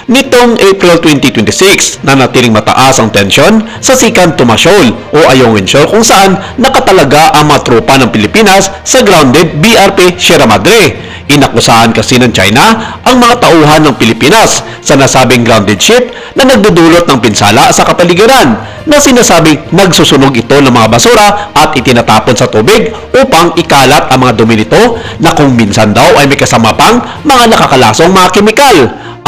Nitong April 2026, nanatiling mataas ang tensyon sa Sikan Tomasol o Ayungin Shoal kung saan nakatalaga ang mga tropa ng Pilipinas sa grounded BRP Sierra Madre. Inakusahan kasi ng China ang mga tauhan ng Pilipinas sa nasabing grounded ship na nagdudulot ng pinsala sa kapaligiran na sinasabing nagsusunog ito ng mga basura at itinatapon sa tubig upang ikalat ang mga dumi nito na kung minsan daw ay may kasama pang mga nakakalasong mga kemikal.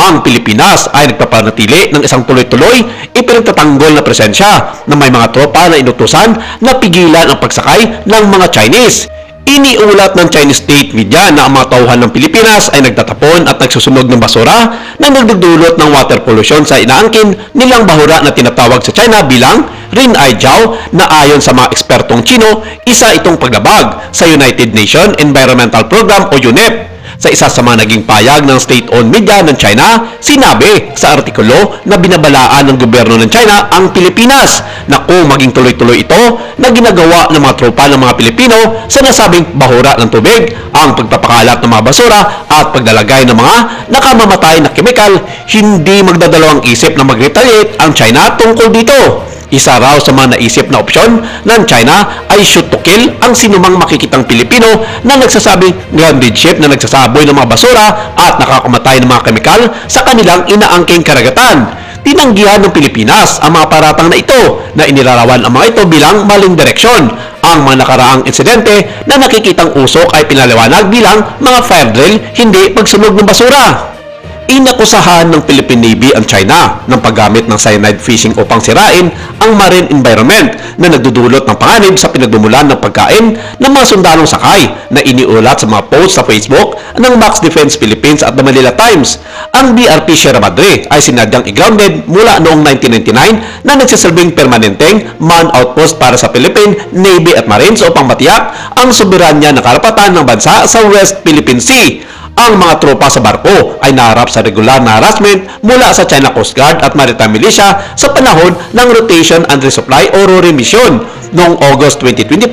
Ang Pilipinas ay nagpapanatili ng isang tuloy-tuloy ipinagtatanggol na presensya na may mga tropa na inutusan na pigilan ang pagsakay ng mga Chinese. Iniulat ng Chinese state media na ang mga tauhan ng Pilipinas ay nagtatapon at nagsusunog ng basura na nagdudulot ng water pollution sa inaangkin nilang bahura na tinatawag sa China bilang Rin-Ai Jiao na ayon sa mga ekspertong Chino, isa itong paglabag sa United Nations Environmental Program o UNEP. Sa isa sa mga naging payag ng state-owned media ng China, sinabi sa artikulo na binabalaan ng gobyerno ng China ang Pilipinas na kung maging tuloy-tuloy ito na ginagawa ng mga tropa ng mga Pilipino sa nasabing bahura ng tubig, ang pagpapakalat ng mga basura at paglalagay ng mga nakamamatay na kemikal, hindi magdadalawang isip na mag-retaliate ang China tungkol dito. Isa raw sa mga naisip na opsyon ng China ay shoot to kill ang sinumang makikitang Pilipino na nagsasabing grounded ship na nagsasaboy ng mga basura at nakakamatay ng mga kemikal sa kanilang inaangking karagatan. Tinanggihan ng Pilipinas ang mga paratang na ito na inilarawan ang mga ito bilang maling direksyon. Ang mga nakaraang insidente na nakikitang usok ay pinaliwanag bilang mga fire drill, hindi pagsunog ng basura. Inakusahan ng Philippine Navy ang China ng paggamit ng cyanide fishing upang sirain ang marine environment na nagdudulot ng panganib sa pinagdumulan ng pagkain ng mga sundalong sakay na iniulat sa mga posts sa Facebook ng Max Defense Philippines at The Manila Times. Ang BRP Sierra Madre ay sinadyang i-grounded mula noong 1999 na nagsisilbing permanenteng man outpost para sa Philippine Navy at Marines upang matiyak ang soberanya na karapatan ng bansa sa West Philippine Sea. Ang mga tropa sa barko ay naharap sa regular na harassment mula sa China Coast Guard at Maritime Militia sa panahon ng Rotation and Resupply o RORE mission. Noong August 2025,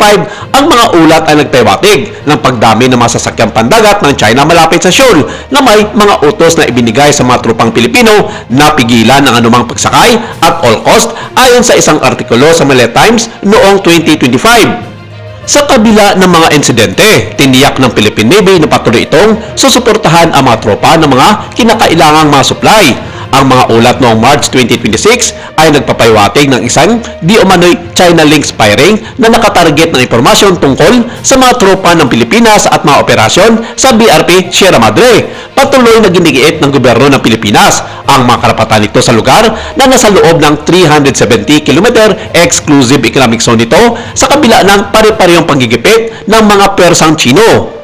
ang mga ulat ay nagpahiwatig ng pagdami ng mga sasakyang pandagat ng China malapit sa shoal na may mga utos na ibinigay sa mga tropang Pilipino na pigilan ang anumang pagsakay at all cost ayon sa isang artikulo sa Manila Times noong 2025. Sa kabila ng mga insidente, tiniyak ng Philippine Navy na patuloy itong susuportahan ang mga tropa ng mga kinakailangang mga supply. Ang mga ulat noong March 2026 ay nagpapahiwatig ng isang di umano'y China link spying na nakatarget ng impormasyon tungkol sa mga tropa ng Pilipinas at mga operasyon sa BRP Sierra Madre. Patuloy na ginigiit ng gobyerno ng Pilipinas ang mga karapatan nito sa lugar na nasa loob ng 370 km exclusive economic zone nito sa kabila ng pare-parehong panggigipit ng mga persang Chino.